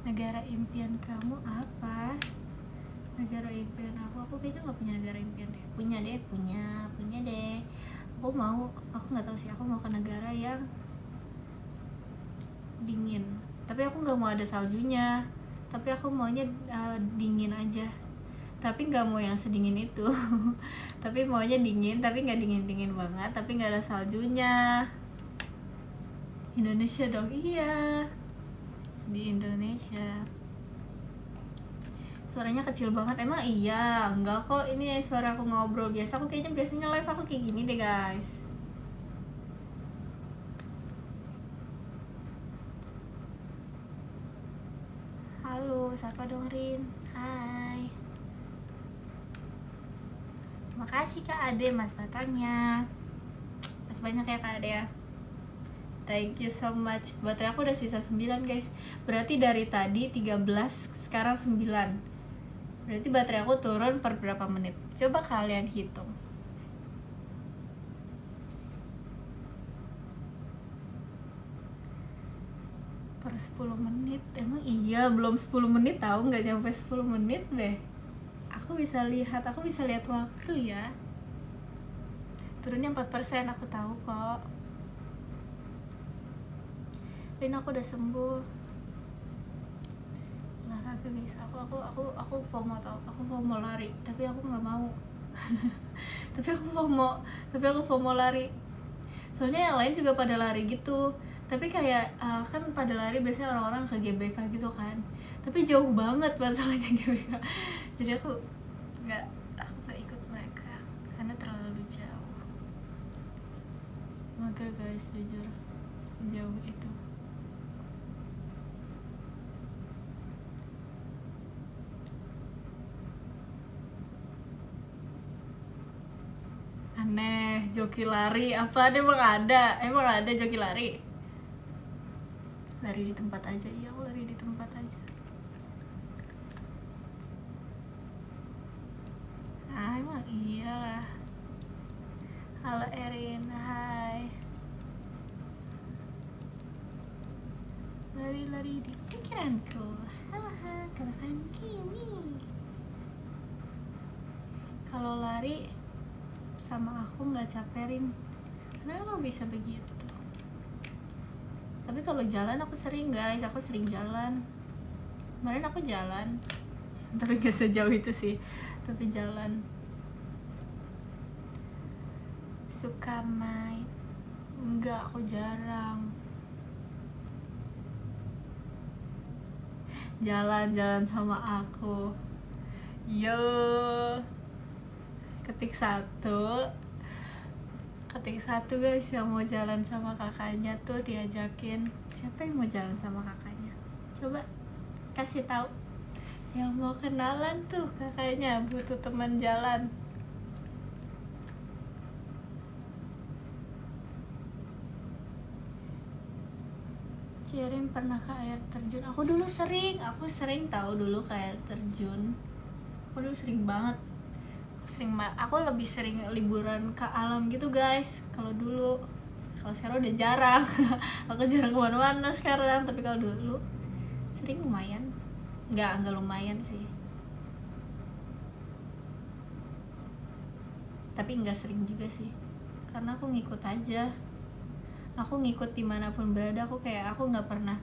Speaker 1: Negara impian kamu apa? Negara impian aku kayaknya nggak punya negara impian deh. Punya deh. Aku nggak tahu sih, aku mau ke negara yang dingin, tapi aku nggak mau ada saljunya. tapi aku maunya dingin aja, tapi nggak mau yang sedingin itu. Tapi maunya dingin tapi nggak dingin banget, tapi nggak ada saljunya. Indonesia dong, iya, di Indonesia. Suaranya kecil banget, emang iya? Enggak kok, ini suara aku ngobrol biasa. Aku biasanya live aku kayak gini deh guys. Halo, siapa dong Rin? Hai. Makasih Kak Ade, Mas Batangnya. Mas banyak ya Kak Ade ya. Thank you so much. Baterai aku udah sisa 9 guys. Berarti dari tadi 13, sekarang 9. Berarti baterai aku turun per berapa menit? Coba kalian hitung. Per 10 menit. Emang iya belum 10 menit tahu, nggak nyampe 10 menit deh. Aku bisa lihat waktu ya. Turunnya 4%, aku tahu kok. Rin, aku udah sembuh. Olahraga guys, aku FOMO tau. Aku FOMO lari, tapi aku nggak mau. tapi aku FOMO lari. Soalnya yang lain juga pada lari gitu. Tapi kayak kan pada lari biasanya orang-orang ke GBK gitu kan. Tapi jauh banget masalahnya GBK. Jadi aku nggak ikut mereka karena terlalu jauh. Mager guys, jujur sejauh itu. Aneh, joki lari apa? Emang ada joki lari? Lari di tempat aja. Iya, aku lari di tempat aja. Emang iyalah. Halo Erin, hai. Lari-lari di pikiranku. Halo katakan Kimi. Kalau lari sama aku nggak caperin, kenapa bisa begitu? Tapi kalau jalan aku sering guys, aku sering jalan. Kemarin aku jalan, tapi nggak sejauh itu sih, tapi jalan. Suka main? Enggak, aku jarang. Jalan-jalan sama aku. Yo, ketik satu guys yang mau jalan sama kakaknya tuh diajakin. Siapa yang mau jalan sama kakaknya? Coba kasih tahu. Yang mau kenalan tuh kakaknya, butuh teman jalan. Cirin pernah ke air terjun? Aku sering tahu dulu ke air terjun. Aku dulu sering banget. Aku lebih sering liburan ke alam gitu guys. Kalau sekarang udah jarang. Aku jarang kemana-mana sekarang. Tapi kalau dulu sering, lumayan. Nggak lumayan sih. Tapi nggak sering juga sih. Karena aku ngikut aja. Aku ngikut dimanapun berada. Aku nggak pernah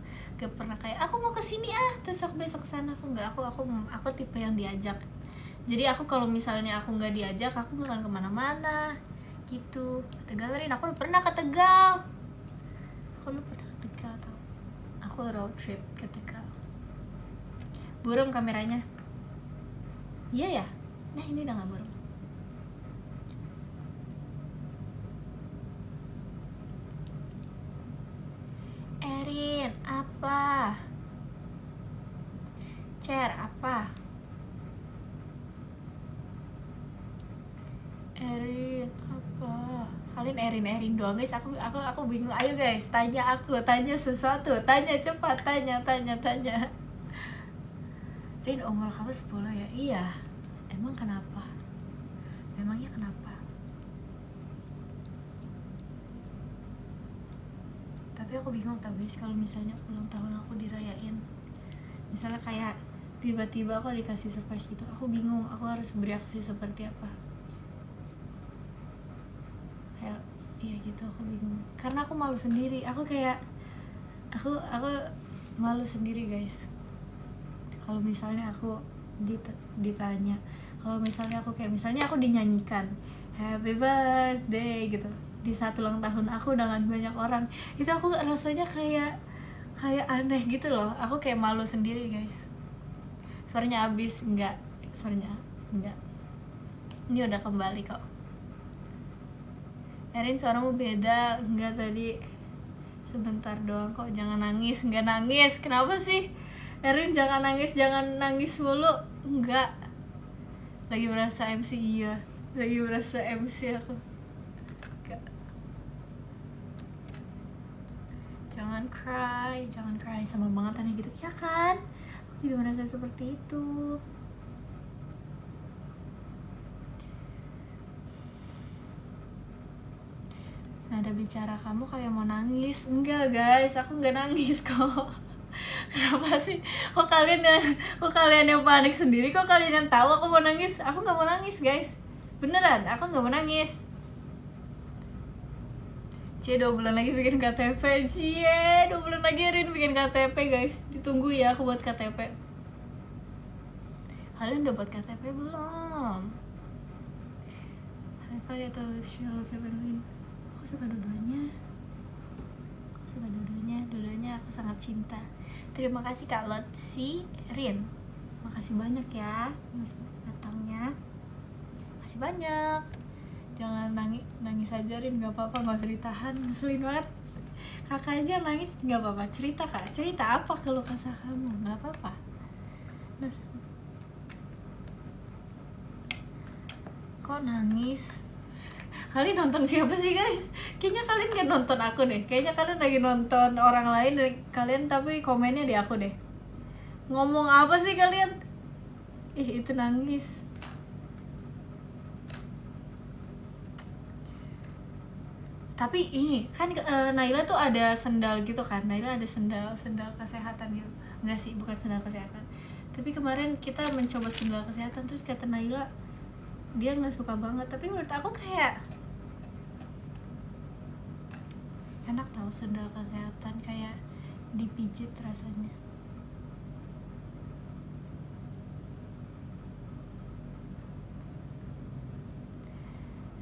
Speaker 1: kayak aku mau kesini terus aku besok kesana. Aku tipe yang diajak. Jadi aku kalau misalnya aku nggak diajak, aku nggak akan kemana-mana gitu. Tegal Rin, aku udah pernah ke Tegal. Tau. Aku road trip ke Tegal. Burung kameranya. Iya ya. Nah ini udah nggak burung. Erin, apa? Cer, apa? Erin, apa? Kalian Erin doang guys. Aku bingung. Ayo guys, tanya sesuatu. Tanya cepat, tanya. Rin, umur kamu 10 ya? Iya. Emang kenapa? Memangnya kenapa? Tapi aku bingung tau guys, kalau misalnya ulang tahun aku dirayain, misalnya kayak tiba-tiba aku dikasih surprise gitu, aku bingung. Aku harus bereaksi seperti apa? Iya gitu, aku bingung karena aku malu sendiri. Aku malu sendiri guys kalau misalnya aku ditanya, kalau misalnya aku kayak misalnya aku dinyanyikan happy birthday gitu di saat ulang tahun aku dengan banyak orang, itu aku rasanya kayak aneh gitu loh. Aku kayak malu sendiri guys. Suaranya habis, enggak. Ini udah kembali kok. Erin, suaramu beda. Enggak, tadi sebentar doang kok. Jangan nangis. Enggak nangis. Kenapa sih? Erin, jangan nangis mulu. Enggak. Lagi merasa MC. Iya, lagi merasa MC aku. Enggak. Jangan cry sama banget aneh gitu. Ya kan? Aku juga merasa seperti itu. Nada bicara kamu kayak mau nangis. Enggak guys, aku nggak nangis kok. Kenapa sih? Kok kalian yang panik sendiri? Kok kalian yang tahu aku mau nangis? Aku nggak mau nangis guys. Beneran, aku nggak mau nangis. 2 bulan lagi bikin KTP. 2 bulan lagi Rin bikin KTP guys. Ditunggu ya aku buat KTP. Kalian udah buat KTP belum? High five atau Shield 7? Aku suka dua-duanya. Dua-duanya aku sangat cinta. Terima kasih Kak Lotsi Rin. Makasih banyak ya mas datangnya. Makasih banyak. Jangan nangis aja Rin, gak apa-apa, gak usah ditahan. Ngeselin banget. Kakak aja nangis gak apa-apa. Cerita Kak, cerita apa keluh kesah kamu, gak apa-apa. Nah. Kok nangis? Kalian nonton siapa sih guys? Kayaknya kalian gak nonton aku deh. Kayaknya kalian lagi nonton orang lain dan kalian tapi komennya di aku deh. Ngomong apa sih kalian? Ih, itu nangis. Tapi ini kan Naila tuh ada sendal gitu kan. Naila ada sendal kesehatan gitu. Enggak sih, bukan sendal kesehatan. Tapi kemarin kita mencoba sendal kesehatan, terus kata Naila dia nggak suka banget. Tapi menurut aku kayak enak tahu sendal kesehatan, kayak dipijit rasanya.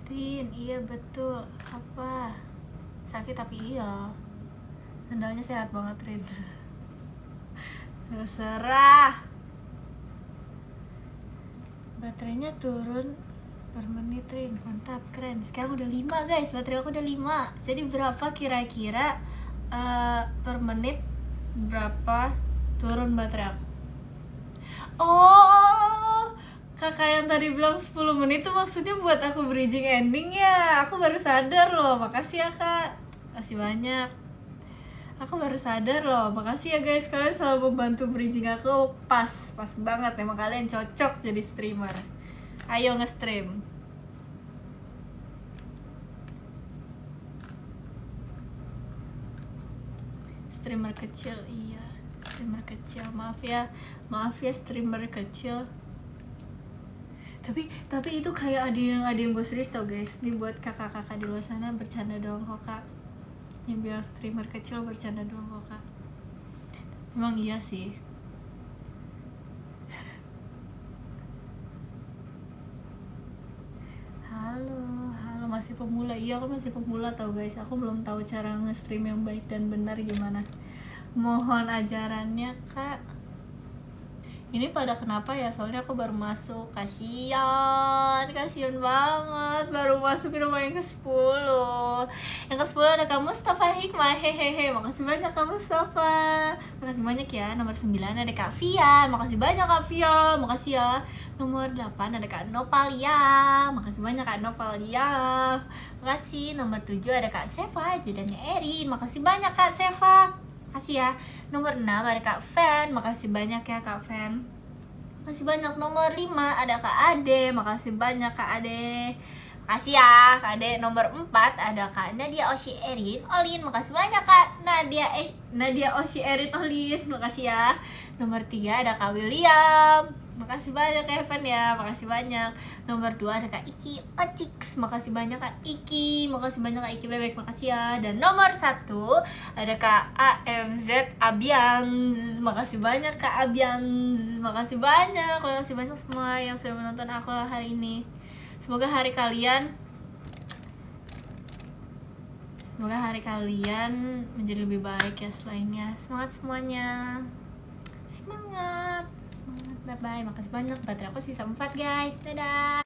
Speaker 1: Rin, iya betul. Apa? Sakit tapi iya. Sendalnya sehat banget Rin. Terserah. Baterainya turun per menit Rin, mantap, keren. Sekarang udah 5 guys, baterai aku udah 5. Jadi berapa kira-kira per menit berapa turun baterai aku? Oh, kakak yang tadi bilang 10 menit tuh maksudnya buat aku bridging ending ya. Aku baru sadar loh, makasih ya kak. Makasih banyak. Aku baru sadar loh, makasih ya guys. Kalian selalu membantu bridging aku. Pas banget, emang kalian cocok jadi streamer. Ayo nge-stream. Streamer kecil, iya. Streamer kecil, maaf ya streamer kecil. Tapi itu kayak ada yang gue serius tau guys. Ini buat kakak-kakak di luar sana, bercanda doang kok kak. Yang bilang streamer kecil bercanda doang kok kak. Emang iya sih. Halo masih pemula. Iya aku masih pemula tau guys. Aku belum tahu cara nge-stream yang baik dan benar gimana. Mohon ajarannya kak. Ini pada kenapa ya? Soalnya aku baru masuk. Kasian banget. Baru masuk ke rumah yang ke-10. Yang ke-10 ada Kak Mustafa Hikmah. Hehehe. Makasih banyak Kak Mustafa. Makasih banyak ya. Nomor 9 ada Kak Fian. Makasih banyak Kak Fian. Makasih ya. Nomor 8 ada Kak Nopalia. Makasih banyak Kak Nopalia. Makasih. Nomor 7 ada Kak Seva, jodannya Erin. Makasih banyak Kak Seva. Makasih ya. Nomor 6 ada Kak Fan. Makasih banyak ya Kak Fan. Makasih banyak. Nomor 5 ada Kak Ade. Makasih banyak Kak Ade. Makasih ya Kak Ade. Nomor 4 ada Kak Nadia Oshi Erin Olin. Makasih banyak Kak Nadia Oshi Erin Olin. Makasih ya. Nomor 3 ada Kak William. Makasih banyak Evan ya, makasih banyak. Nomor 2 ada Kak Iki Ocix, makasih banyak Kak Iki, makasih banyak Kak Iki Bebek, makasih ya. Dan nomor 1 ada Kak AMZ Abians, makasih banyak Kak Abians, makasih banyak semua yang sudah menonton aku hari ini. Semoga hari kalian menjadi lebih baik ya selainnya. Semangat semuanya, semangat. Bye bye, makasih banyak. Baterai aku sisa 4 guys, dadah.